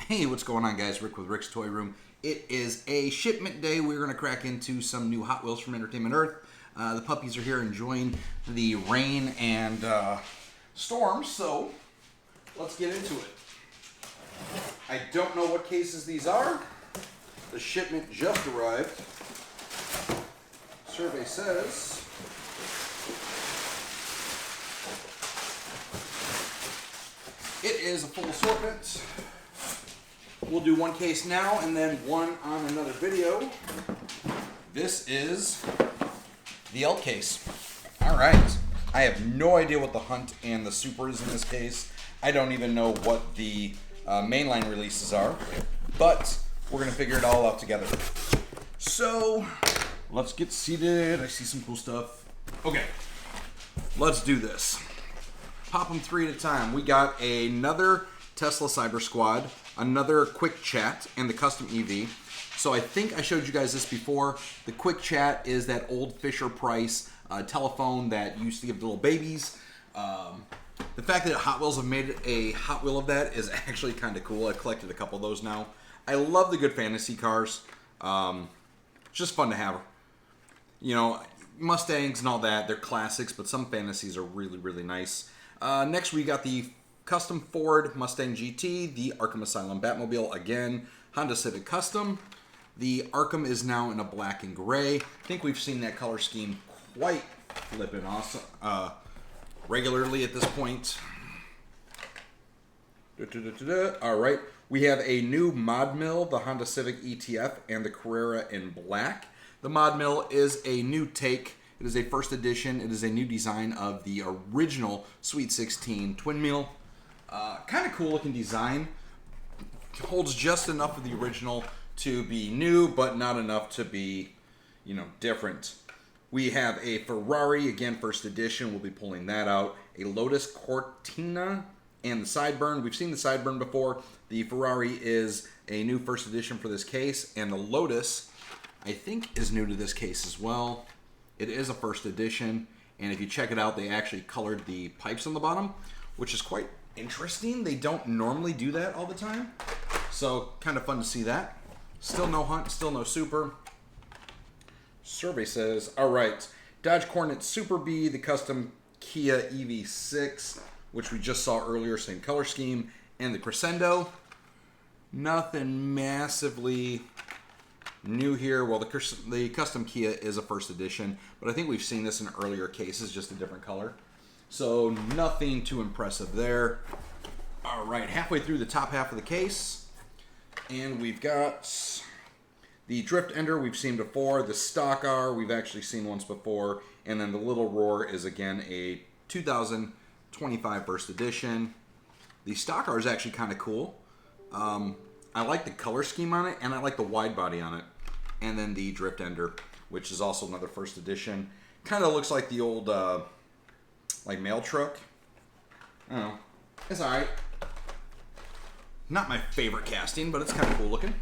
Hey, what's going on, guys? Rick with Rick's Toy Room. It is a shipment day. We're going to crack into some new Hot Wheels from Entertainment Earth. The puppies are here enjoying the rain and storms, so let's get into it. I don't know what cases these are. The shipment just arrived. Survey says it is a full assortment. We'll do one case now and then one on another video. This is the L case. All right. I have no idea what the Hunt and the Super is in this case. I don't even know what the mainline releases are, but we're going to figure it all out together. So let's get seated. I see some cool stuff. Okay, let's do this. Pop them three at a time. We got another Tesla Cyber Squad, another Quick Chat, and the Custom EV. So I think I showed you guys this before. The Quick Chat is that old Fisher-Price telephone that used to give to little babies. The fact that Hot Wheels have made a Hot Wheel of that is actually kind of cool. I've collected a couple of those now. I love the good fantasy cars. It's just fun to have. You know, Mustangs and all that, they're classics, but some fantasies are really, really nice. Next, we got the Custom Ford Mustang GT, the Arkham Asylum Batmobile again, Honda Civic Custom. The Arkham is now in a black and gray. I think we've seen that color scheme quite flippin' awesome, regularly at this point. All right, we have a new mod mill, the Honda Civic ETF, and the Carrera in black. The mod mill is a new take. It is a first edition. It is a new design of the original Sweet 16 twin mill. Kind of cool looking design. Holds just enough of the original to be new, but not enough to be, you know, different. We have a Ferrari, again, first edition. We'll be pulling that out. A Lotus Cortina and the Sideburn. We've seen the Sideburn before. The Ferrari is a new first edition for this case, and the Lotus, I think, is new to this case as well. It is a first edition, and if you check it out, they actually colored the pipes on the bottom, which is quite interesting. They don't normally do that all the time, so kind of fun to see that. Still no Hunt, still no Super. Survey says, all right, Dodge Coronet Super B, the custom Kia EV6, which we just saw earlier, same color scheme, and the Crescendo. Nothing massively new here. Well, the custom Kia is a first edition, but I think we've seen this in earlier cases, just a different color. So nothing too impressive there. All right, halfway through the top half of the case, and we've got the Drift Ender we've seen before, the Stock R we've actually seen once before, and then the Little Roar is again a 2025 first edition. The Stock R is actually kind of cool. I like the color scheme on it, and I like the wide body on it. And then the Drift Ender, which is also another first edition. Kind of looks like the old, like mail truck. I don't know. It's alright. Not my favorite casting, but it's kind of cool looking.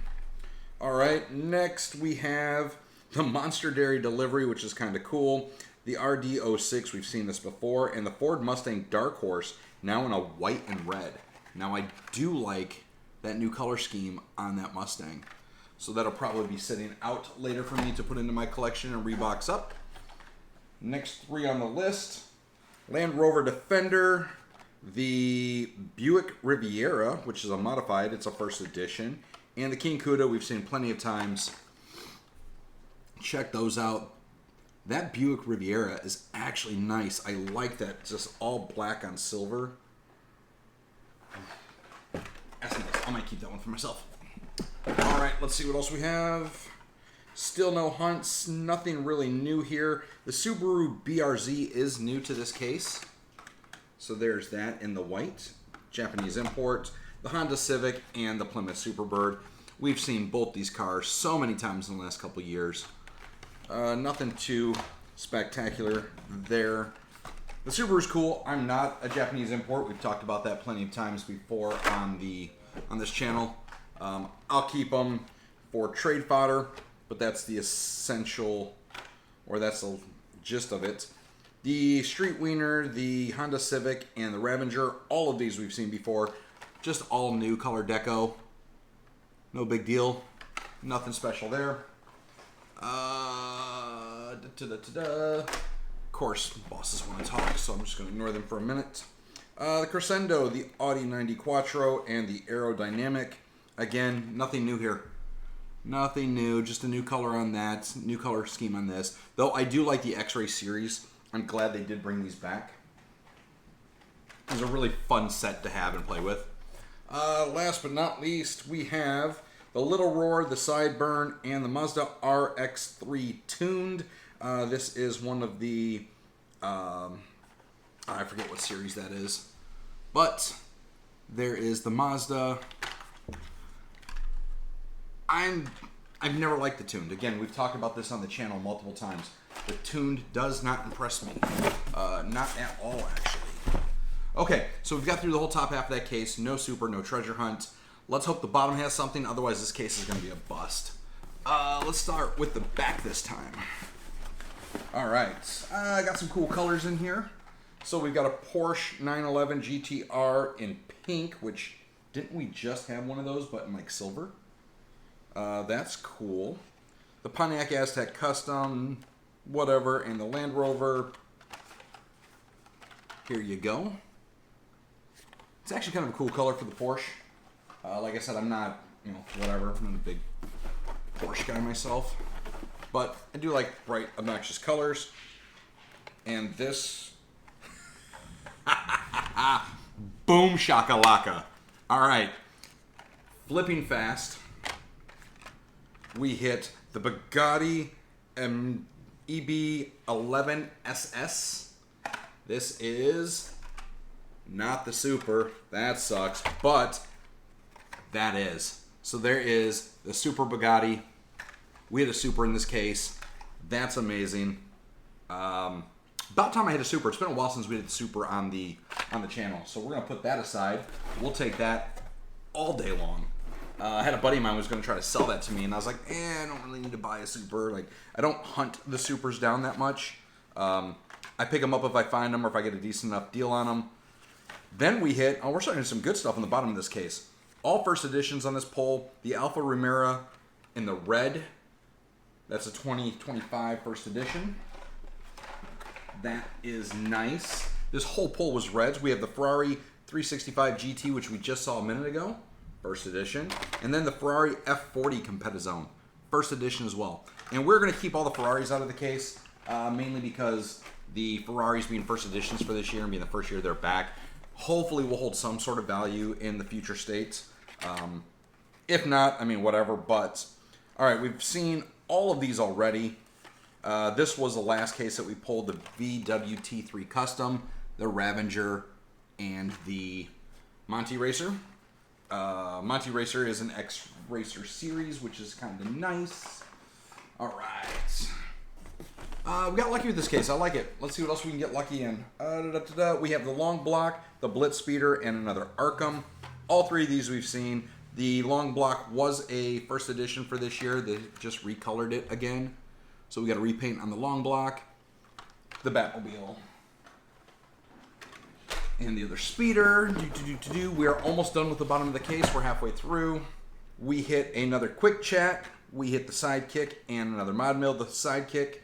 Alright, next we have the Monster Dairy Delivery, which is kind of cool. The RD06, we've seen this before. And the Ford Mustang Dark Horse, now in a white and red. Now I do like that new color scheme on that Mustang. So that'll probably be sitting out later for me to put into my collection and rebox up. Next three on the list, Land Rover Defender, the Buick Riviera, which is a modified, it's a first edition, and the King Cuda we've seen plenty of times. Check those out. That Buick Riviera is actually nice. I like that, just all black on silver. That's nice. I might keep that one for myself. All right, let's see what else we have. Still no Hunts. Nothing really new here. The Subaru BRZ is new to this case. So there's that in the white. Japanese import. The Honda Civic and the Plymouth Superbird. We've seen both these cars so many times in the last couple years. Nothing too spectacular there. The Subaru's cool. I'm not a Japanese import. We've talked about that plenty of times before on this channel. I'll keep them for trade fodder, but that's the essential, or that's the gist of it. The Street Wiener, the Honda Civic, and the Ravager, all of these we've seen before. Just all new color deco. No big deal. Nothing special there. Of course, bosses want to talk, so I'm just going to ignore them for a minute. The Crescendo, the Audi 90 Quattro, and the Aerodynamic. Again, nothing new here. Nothing new, just a new color on that, new color scheme on this. Though I do like the X-Ray series. I'm glad they did bring these back. It was a really fun set to have and play with. Last but not least, we have the Little Roar, the Sideburn, and the Mazda RX-3 tuned. This is one of the, I forget what series that is. But there is the Mazda. I've never liked the tuned. Again, we've talked about this on the channel multiple times. The tuned does not impress me. Not at all, actually. Okay, so we've got through the whole top half of that case. No super, no treasure hunt. Let's hope the bottom has something. Otherwise, this case is going to be a bust. Let's start with the back this time. All right. I got some cool colors in here. So we've got a Porsche 911 GTR in pink, which didn't we just have one of those, but in like silver? That's cool. The Pontiac Aztek Custom, whatever, and the Land Rover. Here you go. It's actually kind of a cool color for the Porsche. Like I said, I'm not, whatever. I'm not a big Porsche guy myself. But I do like bright, obnoxious colors. And this... Boom shakalaka. All right. Flipping fast. We hit the Bugatti EB11 SS. This is not the Super. That sucks. But that is. So there is the Super Bugatti. We had a Super in this case. That's amazing. About time I hit a Super. It's been a while since we did the Super on the channel. So we're going to put that aside. We'll take that all day long. I had a buddy of mine who was going to try to sell that to me, and I was like, I don't really need to buy a Super. Like, I don't hunt the Supers down that much. I pick them up if I find them or if I get a decent enough deal on them. Then we hit, we're starting to some good stuff on the bottom of this case. All first editions on this pull. The Alfa Romeo in the red. That's a 2025 first edition. That is nice. This whole pull was reds. We have the Ferrari 365 GT, which we just saw a minute ago. First edition. And then the Ferrari F40 Competizione. First edition as well. And we're going to keep all the Ferraris out of the case, mainly because the Ferraris being first editions for this year and being the first year they're back, hopefully will hold some sort of value in the future states. If not, whatever. But, all right, we've seen all of these already. This was the last case that we pulled, the VWT3 Custom, the Ravager, and the Monty Racer. Monty Racer is an X-Racer series, which is kind of nice. All right. We got lucky with this case. I like it. Let's see what else we can get lucky in. We have the Long Block, the Blitz Speeder, and another Arkham. All three of these we've seen. The Long Block was a first edition for this year. They just recolored it again. So we got a repaint on the Long Block, the Batmobile, and the other Speeder. We are almost done with the bottom of the case. We're halfway through. We hit another Quick Chat. We hit the Sidekick and another Mod Mill. The Sidekick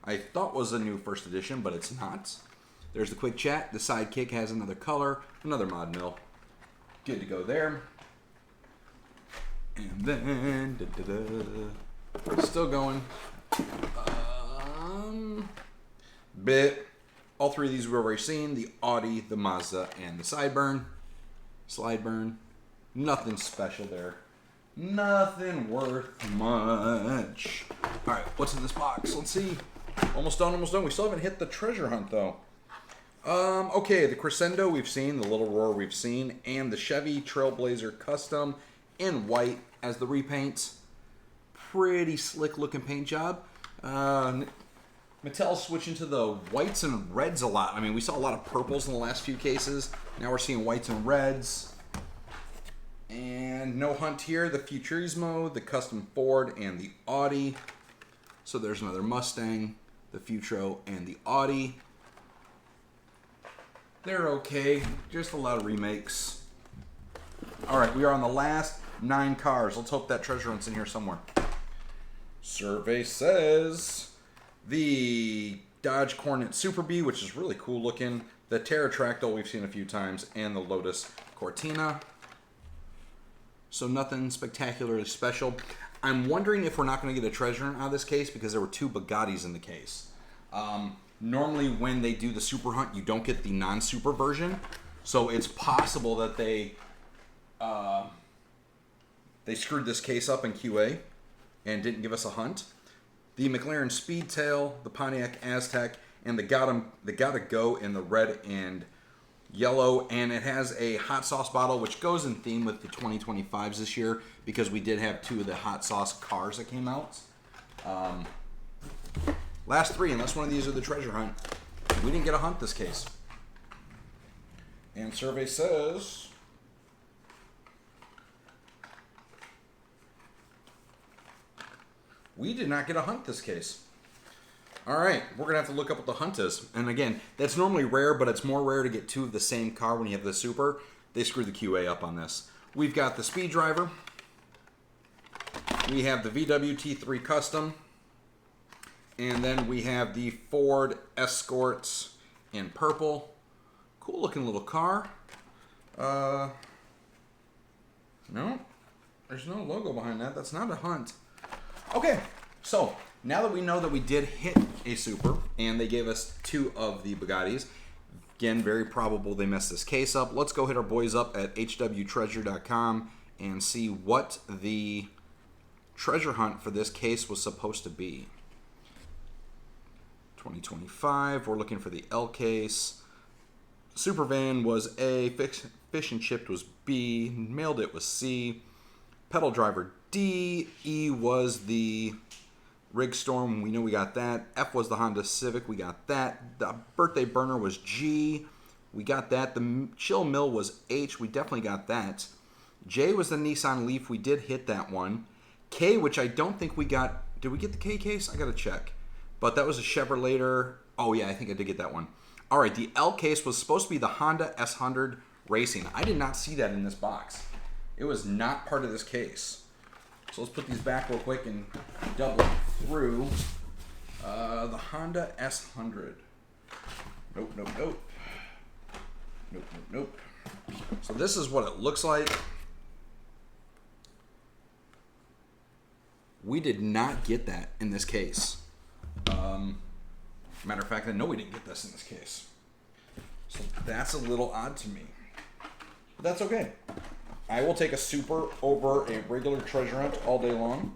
I thought was a new first edition, but it's not. There's the Quick Chat. The Sidekick has another color, another Mod Mill. Good to go there. And then, still going. All three of these we've already seen. The Audi, the Mazda, and the Sideburn. Slideburn. Nothing special there. Nothing worth much. Alright, what's in this box? Let's see. Almost done, almost done. We still haven't hit the treasure hunt, though. Okay, the Crescendo we've seen, the Little Roar we've seen, and the Chevy Trailblazer Custom in white as the repaints. Pretty slick looking paint job. Mattel's switching to the whites and reds a lot. We saw a lot of purples in the last few cases. Now we're seeing whites and reds. And no hunt here. The Futurismo, the Custom Ford, and the Audi. So there's another Mustang, the Futuro, and the Audi. They're okay. Just a lot of remakes. All right, we are on the last 9 cars. Let's hope that treasure hunt's in here somewhere. Survey says the Dodge Coronet Super Bee, which is really cool looking. The Terratractyl we've seen a few times, and the Lotus Cortina. So nothing spectacularly special. I'm wondering if we're not going to get a treasure hunt out of this case because there were 2 Bugattis in the case. Normally when they do the super hunt, you don't get the non-super version. So it's possible that they screwed this case up in QA and didn't give us a hunt. The McLaren Speedtail, the Pontiac Aztec, and the Gotta Go in the red and yellow, and it has a hot sauce bottle, which goes in theme with the 2025s this year because we did have 2 of the hot sauce cars that came out. Last 3, unless one of these are the treasure hunt. We didn't get a hunt this case. And survey says we did not get a hunt this case. All right, we're going to have to look up what the hunt is. And again, that's normally rare, but it's more rare to get 2 of the same car when you have the Super. They screwed the QA up on this. We've got the Speed Driver. We have the VW T3 Custom. And then we have the Ford Escorts in purple. Cool looking little car. No, there's no logo behind that. That's not a hunt. Okay, so now that we know that we did hit a Super and they gave us 2 of the Bugattis, again, very probable they messed this case up. Let's go hit our boys up at hwtreasure.com and see what the treasure hunt for this case was supposed to be. 2025, we're looking for the L case. Supervan was A, Fish and Chipped was B, Mailed It was C, Pedal Driver D, E was the Rig Storm, we know we got that. F was the Honda Civic, we got that. The Birthday Burner was G, we got that. The Chill Mill was H, we definitely got that. J was the Nissan Leaf, we did hit that one. K, which I don't think we got. Did we get the K case? I gotta check. But that was a Chevrolet. Oh yeah, I think I did get that one. All right, the L case was supposed to be the Honda S100 Racing. I did not see that in this box. It was not part of this case. So let's put these back real quick and double through. The Honda S100. Nope, nope, nope. Nope, nope, nope. So this is what it looks like. We did not get that in this case. Matter of fact, I know we didn't get this in this case. So that's a little odd to me. But that's okay. I will take a Super over a regular treasure hunt all day long.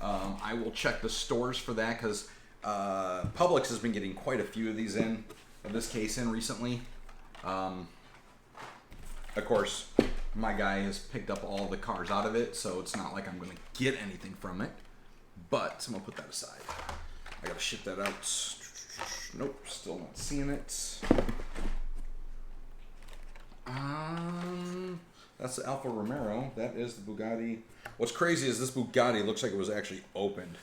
I will check the stores for that because Publix has been getting quite a few of these in, of this case in recently. Of course, my guy has picked up all the cars out of it, so it's not like I'm going to get anything from it. But I'm going to put that aside. I got to ship that out. Nope, still not seeing it. That's the Alfa Romero. That is the Bugatti. What's crazy is this Bugatti looks like it was actually opened.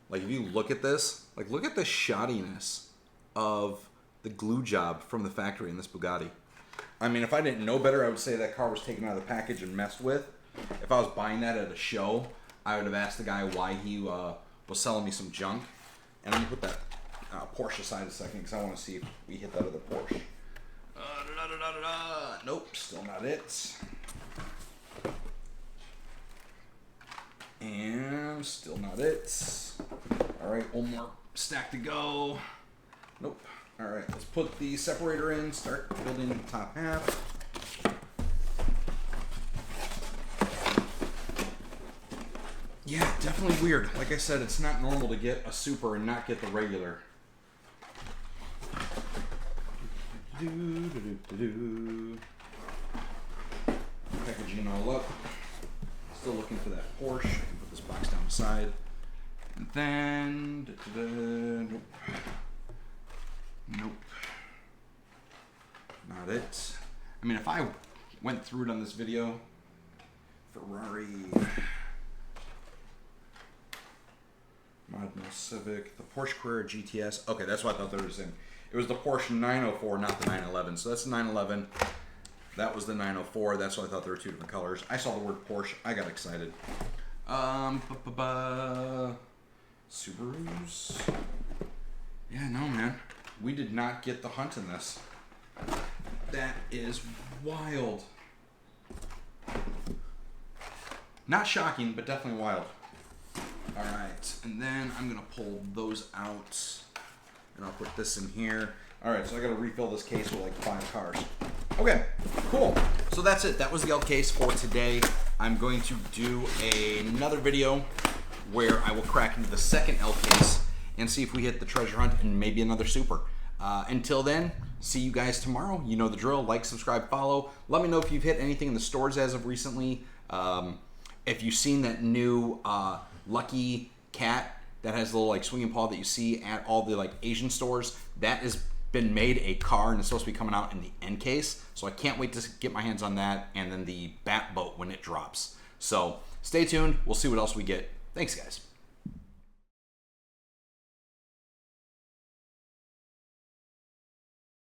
Like if you look at this, like look at the shoddiness of the glue job from the factory in this Bugatti. I mean, if I didn't know better, I would say that car was taken out of the package and messed with. If I was buying that at a show, I would have asked the guy why he was selling me some junk. And I'm going to put that Porsche aside a second because I want to see if we hit that other Porsche. Nope, still not it. And still not it. All right, one more stack to go. Nope. All right, let's put the separator in, start building the top half. Yeah, definitely weird. Like I said, it's not normal to get a Super and not get the regular. Packaging all up. Still looking for that Porsche. Put this box down the side. And then... Nope. Nope. Not it. I mean, if I went through it on this video, Ferrari... Model Civic, the Porsche Carrera GTS. Okay, that's what I thought there was in. It was the Porsche 904, not the 911. So that's the 911. That was the 904. That's why I thought there were two different colors. I saw the word Porsche. I got excited. Subarus. Yeah, no, man. We did not get the hunt in this. That is wild. Not shocking, but definitely wild. All right, and then I'm gonna pull those out, and I'll put this in here. All right, so I gotta refill this case with like 5 cars. Okay, cool. So that's it. That was the L case for today. I'm going to do another video where I will crack into the second L case and see if we hit the treasure hunt and maybe another super. Until then, see you guys tomorrow. You know the drill. Like, subscribe, follow. Let me know if you've hit anything in the stores as of recently. If you've seen that new Lucky cat that has a little like swinging paw that you see at all the like Asian stores, that has been made a car and it's supposed to be coming out in the end case. So I can't wait to get my hands on that, and then the bat boat when it drops. So stay tuned. We'll see what else we get. Thanks, guys.